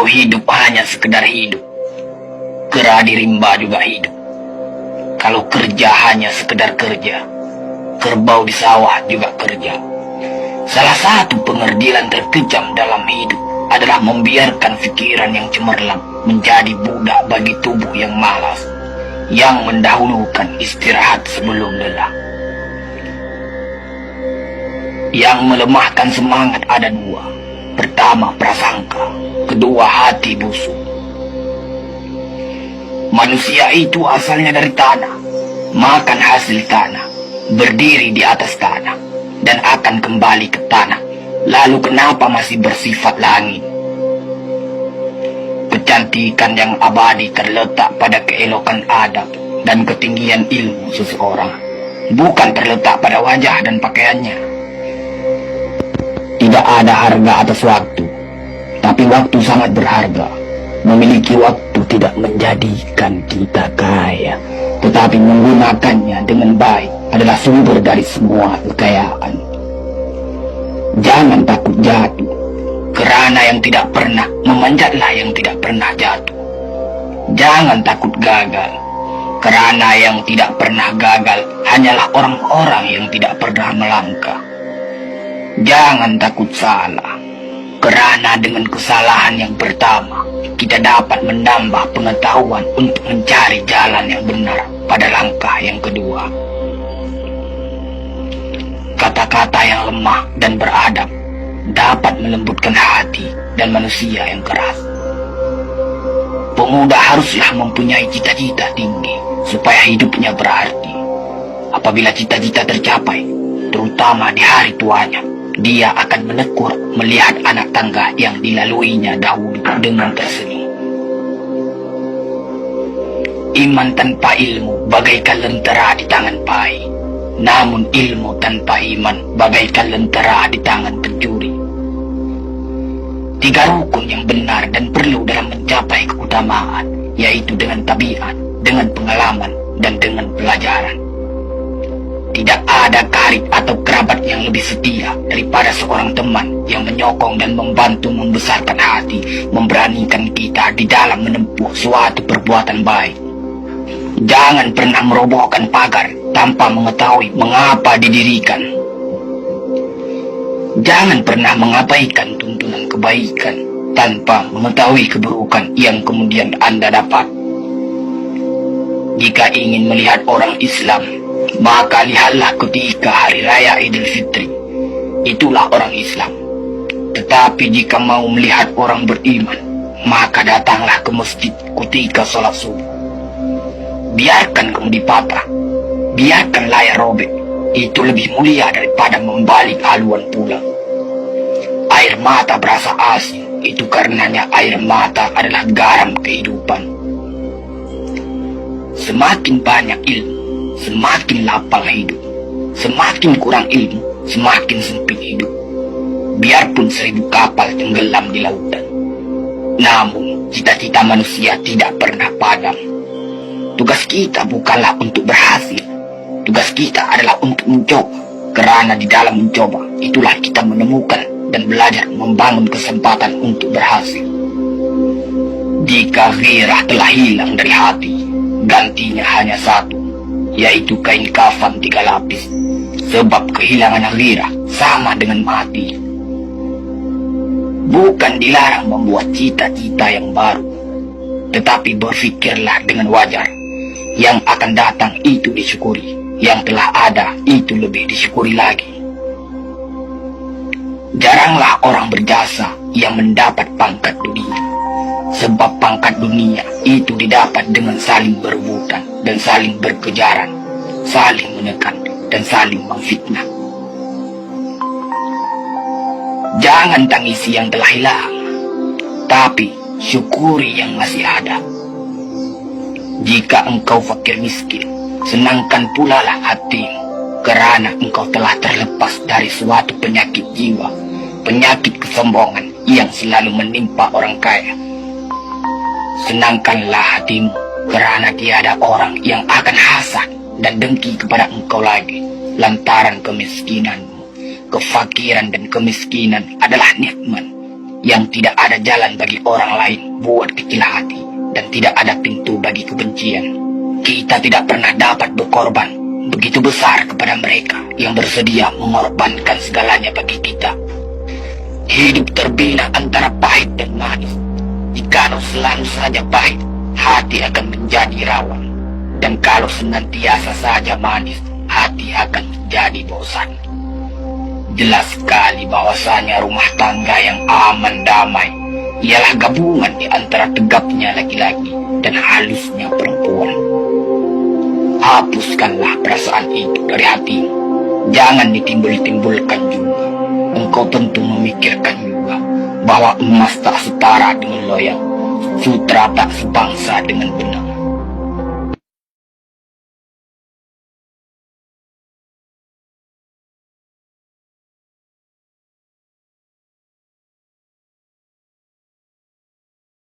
Kalau hidup hanya sekedar hidup, kera di rimba juga hidup. Kalau kerja hanya sekedar kerja, kerbau di sawah juga kerja. Salah satu pengerdilan terkejam dalam hidup adalah membiarkan pikiran yang cemerlang menjadi budak bagi tubuh yang malas, yang mendahulukan istirahat sebelum lelah. Yang melemahkan semangat ada dua. Pertama, prasangka. Kedua, hati busuk. Manusia itu asalnya dari tanah, makan hasil tanah, berdiri di atas tanah, dan akan kembali ke tanah. Lalu kenapa masih bersifat langit? Kecantikan yang abadi terletak pada keelokan adab dan ketinggian ilmu seseorang, bukan terletak pada wajah dan pakaiannya. Tidak ada harga atas waktu, tapi waktu sangat berharga. Memiliki waktu tidak menjadikan kita kaya, tetapi menggunakannya dengan baik adalah sumber dari semua kekayaan. Jangan takut jatuh, kerana yang tidak pernah memanjatlah yang tidak pernah jatuh. Jangan takut gagal, kerana yang tidak pernah gagal hanyalah orang-orang yang tidak pernah melangkah. Jangan takut salah, kerana dengan kesalahan yang pertama, kita dapat menambah pengetahuan untuk mencari jalan yang benar pada langkah yang kedua. Kata-kata yang lemah dan beradab dapat melembutkan hati dan manusia yang keras. Pemuda haruslah mempunyai cita-cita tinggi supaya hidupnya berarti. Apabila cita-cita tercapai, terutama di hari tuanya, dia akan menekur melihat anak tangga yang dilaluinya dahulu dengan tersenyum. Iman tanpa ilmu bagaikan lentera di tangan pai, namun ilmu tanpa iman bagaikan lentera di tangan pencuri. Tiga rukun yang benar dan perlu dalam mencapai keutamaan, yaitu dengan tabiat, dengan pengalaman, dan dengan pelajaran. Tidak ada karib atau kerabat yang lebih setia daripada seorang teman yang menyokong dan membantu membesarkan hati, memberanikan kita di dalam menempuh suatu perbuatan baik. Jangan pernah merobohkan pagar tanpa mengetahui mengapa didirikan. Jangan pernah mengabaikan tuntunan kebaikan tanpa mengetahui keburukan yang kemudian Anda dapat. Jika ingin melihat orang Islam, maka lihatlah ketika hari raya Idul Fitri. Itulah orang Islam. Tetapi jika mau melihat orang beriman, maka datanglah ke masjid ketika sholat subuh. Biarkan kemudi patah, biarkan layar robek, itu lebih mulia daripada membalik haluan pulang. Air mata berasa asin, itu karenanya air mata adalah garam kehidupan. Semakin banyak ilmu, semakin lapang hidup. Semakin kurang ilmu, semakin sempit hidup. Biarpun 1000 kapal tenggelam di lautan, namun cita-cita manusia tidak pernah padam. Tugas kita bukanlah untuk berhasil, tugas kita adalah untuk mencoba. Kerana di dalam mencoba, itulah kita menemukan dan belajar membangun kesempatan untuk berhasil. Jika gairah telah hilang dari hati, gantinya hanya satu, yaitu kain kafan 3 lapis. Sebab kehilangan gairah sama dengan mati. Bukan dilarang membuat cita-cita yang baru, tetapi berfikirlah dengan wajar. Yang akan datang itu disyukuri, yang telah ada itu lebih disyukuri lagi. Jaranglah orang berjasa yang mendapat pangkat dunia, sebab pangkat dunia itu didapat dengan saling berebutan dan saling berkejaran, saling menekan dan saling memfitnah. Jangan tangisi yang telah hilang, tapi syukuri yang masih ada. Jika engkau fakir miskin, senangkan pula lah hatimu, kerana engkau telah terlepas dari suatu penyakit jiwa, penyakit kesombongan yang selalu menimpa orang kaya. Senangkanlah hatimu, kerana tiada orang yang akan hasad dan dengki kepada engkau lagi, lantaran kemiskinanmu. Kefakiran dan kemiskinan adalah nikmat yang tidak ada jalan bagi orang lain buat kecil hati, dan tidak ada pintu bagi kebencian. Kita tidak pernah dapat berkorban begitu besar kepada mereka yang bersedia mengorbankan segalanya bagi kita. Hidup terbina antara pahit dan manis. Jikalau selalu saja pahit, hati akan menjadi rawan. Dan kalau senantiasa saja manis, hati akan menjadi bosan. Jelas sekali bahwasanya rumah tangga yang aman damai ialah gabungan di antara tegapnya laki-laki dan halusnya perempuan. Hapuskanlah perasaan itu dari hatimu. Jangan ditimbul-timbulkan juga. Engkau tentu memikirkan juga bahwa emas tak setara dengan loyang, sutra tak sebangsa dengan benar.